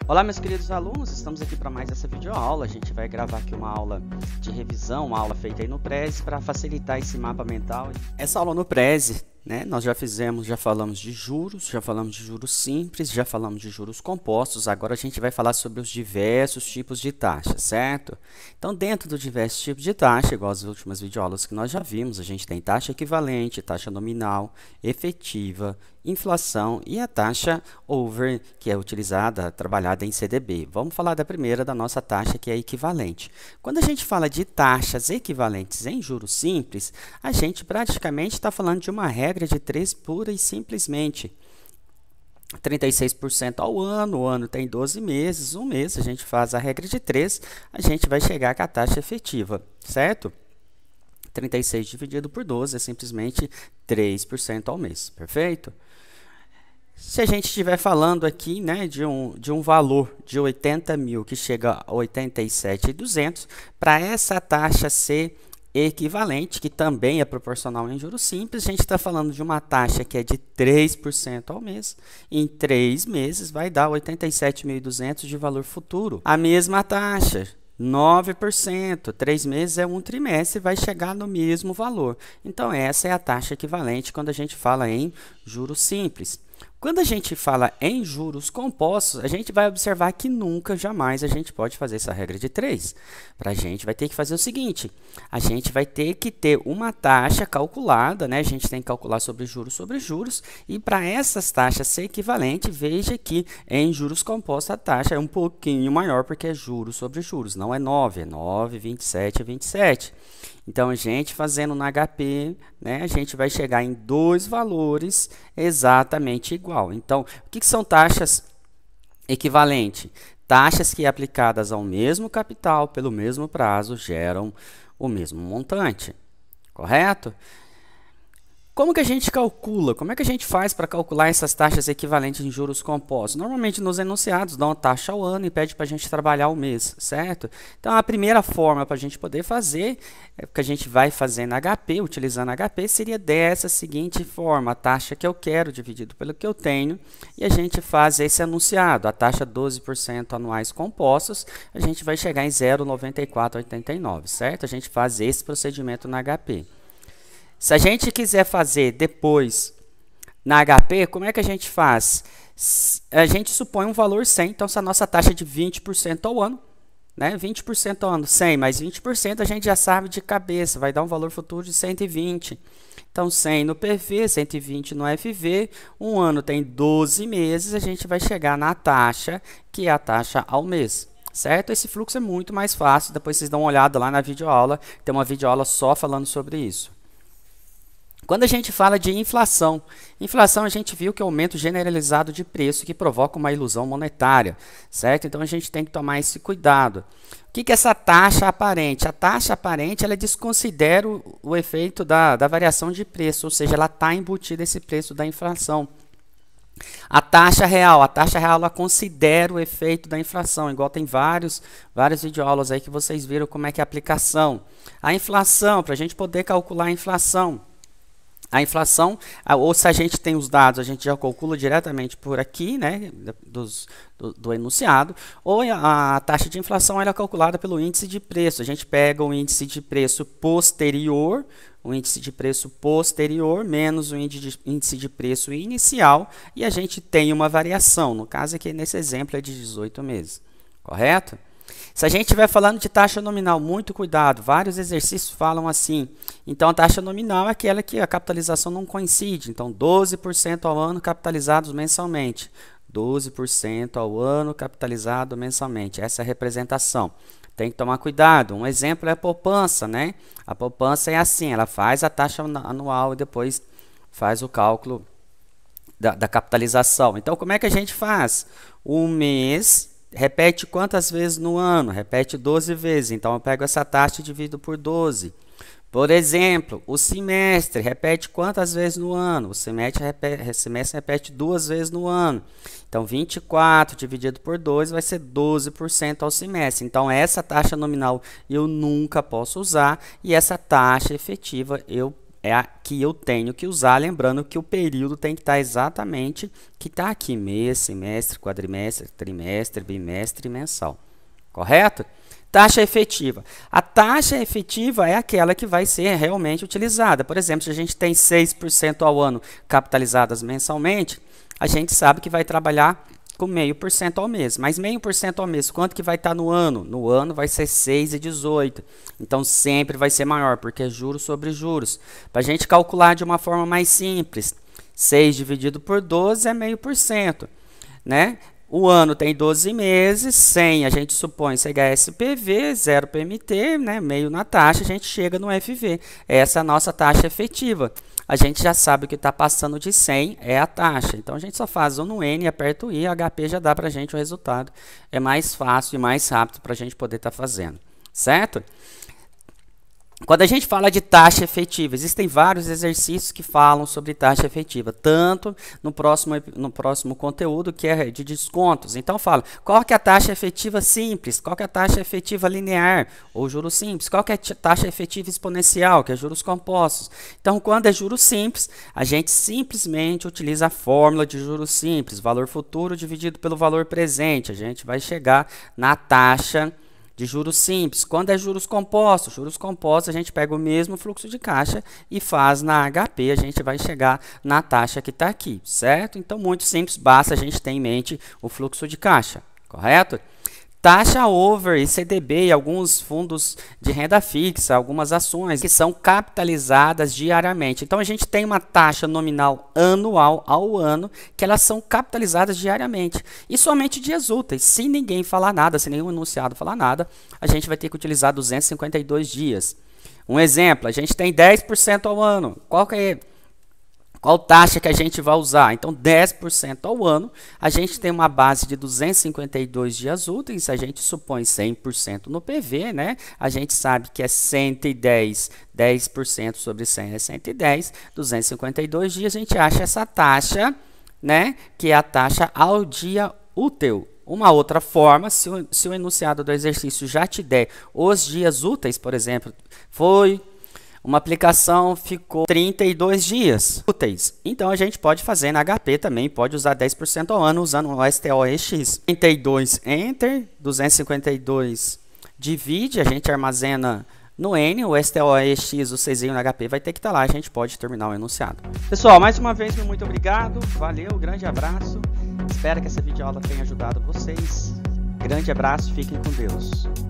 Olá, meus queridos alunos, estamos aqui para mais essa videoaula. A gente vai gravar aqui uma aula de revisão, uma aula feita aí no Prezi para facilitar esse mapa mental. Essa aula no Prezi, né, nós já falamos de juros simples, já falamos de juros compostos. Agora a gente vai falar sobre os diversos tipos de taxa, certo? Então, dentro dos diversos tipos de taxa, igual as últimas videoaulas que nós já vimos, a gente tem taxa equivalente, taxa nominal, efetiva, inflação e a taxa over, que é utilizada, trabalhada em CDB. Vamos falar da primeira, da nossa taxa, que é equivalente. Quando a gente fala de taxas equivalentes em juros simples, a gente praticamente está falando de uma regra de 3 pura e simplesmente. 36% ao ano, o ano tem 12 meses, um mês a gente faz a regra de 3, a gente vai chegar com a taxa efetiva, certo? 36 dividido por 12 é simplesmente 3% ao mês, perfeito? Se a gente estiver falando aqui, né, de um valor de 80 mil que chega a 87.200, para essa taxa ser equivalente, que também é proporcional em juros simples, a gente está falando de uma taxa que é de 3% ao mês. Em 3 meses vai dar 87.200 de valor futuro. A mesma taxa, 9%, 3 meses é um trimestre, vai chegar no mesmo valor. Então, essa é a taxa equivalente quando a gente fala em juros simples. Quando a gente fala em juros compostos, a gente vai observar que nunca, jamais, a gente pode fazer essa regra de 3. Para a gente vai ter que fazer o seguinte, a gente vai ter que ter uma taxa calculada, né? A gente tem que calcular sobre juros, e para essas taxas ser equivalente, veja que em juros compostos a taxa é um pouquinho maior, porque é juros sobre juros, não é 9, é 9, 27 e 27. Então, a gente fazendo no HP, né, a gente vai chegar em dois valores exatamente igual. Então, o que são taxas equivalentes? Taxas que aplicadas ao mesmo capital pelo mesmo prazo geram o mesmo montante, correto? Como que a gente calcula? Como é que a gente faz para calcular essas taxas equivalentes em juros compostos? Normalmente nos enunciados dão a taxa ao ano e pede para a gente trabalhar o mês, certo? Então a primeira forma para a gente poder fazer, que a gente vai fazer na HP, utilizando HP, seria dessa seguinte forma: a taxa que eu quero dividido pelo que eu tenho, e a gente faz esse enunciado, a taxa 12% anuais compostos, a gente vai chegar em 0,9489, certo? A gente faz esse procedimento na HP. Se a gente quiser fazer depois na HP, como é que a gente faz? A gente supõe um valor 100, então se a nossa taxa é de 20% ao ano, né? 20% ao ano, 100 mais 20%, a gente já sabe de cabeça, vai dar um valor futuro de 120. Então 100 no PV, 120 no FV, um ano tem 12 meses, a gente vai chegar na taxa, que é a taxa ao mês. Certo? Esse fluxo é muito mais fácil, depois vocês dão uma olhada lá na videoaula, tem uma videoaula só falando sobre isso. Quando a gente fala de inflação, a gente viu que é o aumento generalizado de preço que provoca uma ilusão monetária, certo? Então a gente tem que tomar esse cuidado. O que é essa taxa aparente? A taxa aparente ela desconsidera o efeito da variação de preço, ou seja, ela está embutida esse preço da inflação. A taxa real ela considera o efeito da inflação, igual tem várias videoaulas aí que vocês viram como é que é a aplicação. A inflação, para a gente poder calcular a inflação, ou se a gente tem os dados, a gente já calcula diretamente por aqui, né, do enunciado, ou a taxa de inflação ela é calculada pelo índice de preço. A gente pega o índice de preço posterior, menos o índice de preço inicial, e a gente tem uma variação. No caso aqui, nesse exemplo, é de 18 meses, correto? Se a gente estiver falando de taxa nominal, muito cuidado, vários exercícios falam assim. Então, a taxa nominal é aquela que a capitalização não coincide. Então, 12% ao ano capitalizados mensalmente. 12% ao ano capitalizado mensalmente. Essa é a representação. Tem que tomar cuidado. Um exemplo é a poupança, né? A poupança é assim, ela faz a taxa anual e depois faz o cálculo da capitalização. Então, como é que a gente faz? Um mês... repete quantas vezes no ano? Repete 12 vezes. Então, eu pego essa taxa e divido por 12. Por exemplo, o semestre repete quantas vezes no ano? O semestre repete 2 vezes no ano. Então, 24 dividido por 2 vai ser 12% ao semestre. Então, essa taxa nominal eu nunca posso usar e essa taxa efetiva eu é a que eu tenho que usar, lembrando que o período tem que estar exatamente que está aqui, mês, semestre, quadrimestre, trimestre, bimestre e mensal. Correto? Taxa efetiva. A taxa efetiva é aquela que vai ser realmente utilizada. Por exemplo, se a gente tem 6% ao ano capitalizadas mensalmente, a gente sabe que vai trabalhar com 0,5% ao mês. Mas 0,5% ao mês, quanto que vai estar no ano? No ano vai ser 6,18. Então, sempre vai ser maior, porque é juros sobre juros. Para a gente calcular de uma forma mais simples, 6 dividido por 12 é 0,5%, né? O ano tem 12 meses, 100 a gente supõe CHSPV, 0 PMT, né, meio na taxa, a gente chega no FV. Essa é a nossa taxa efetiva. A gente já sabe que está passando de 100 é a taxa. Então, a gente só faz um no N, aperta o I, HP já dá para a gente o resultado. É mais fácil e mais rápido para a gente poder estar fazendo, certo? Quando a gente fala de taxa efetiva, existem vários exercícios que falam sobre taxa efetiva, tanto no próximo conteúdo, que é de descontos. Então, fala, qual que é a taxa efetiva simples, qual que é a taxa efetiva linear, ou juros simples, qual que é a taxa efetiva exponencial, que é juros compostos. Então, quando é juros simples, a gente simplesmente utiliza a fórmula de juros simples, valor futuro dividido pelo valor presente. A gente vai chegar na taxa de juros simples. Quando é juros compostos a gente pega o mesmo fluxo de caixa e faz na HP, a gente vai chegar na taxa que está aqui, certo? Então, muito simples, basta a gente ter em mente o fluxo de caixa, correto? Taxa over e CDB e alguns fundos de renda fixa, algumas ações que são capitalizadas diariamente. Então, a gente tem uma taxa nominal anual ao ano que elas são capitalizadas diariamente. E somente dias úteis. Se ninguém falar nada, se nenhum enunciado falar nada, a gente vai ter que utilizar 252 dias. Um exemplo, a gente tem 10% ao ano. Qual taxa que a gente vai usar? Então, 10% ao ano, a gente tem uma base de 252 dias úteis, a gente supõe 100% no PV, né? A gente sabe que é 110, 10% sobre 100 é 110, 252 dias, a gente acha essa taxa, né? Que é a taxa ao dia útil. Uma outra forma, se o enunciado do exercício já te der os dias úteis, por exemplo, uma aplicação ficou 32 dias úteis. Então, a gente pode fazer na HP também, pode usar 10% ao ano usando o STOEX. 32, Enter, 252, divide, a gente armazena no N, o STOEX, o Czinho no HP vai ter que estar lá, a gente pode terminar o enunciado. Pessoal, mais uma vez, muito obrigado, valeu, grande abraço. Espero que essa videoaula tenha ajudado vocês. Grande abraço, fiquem com Deus.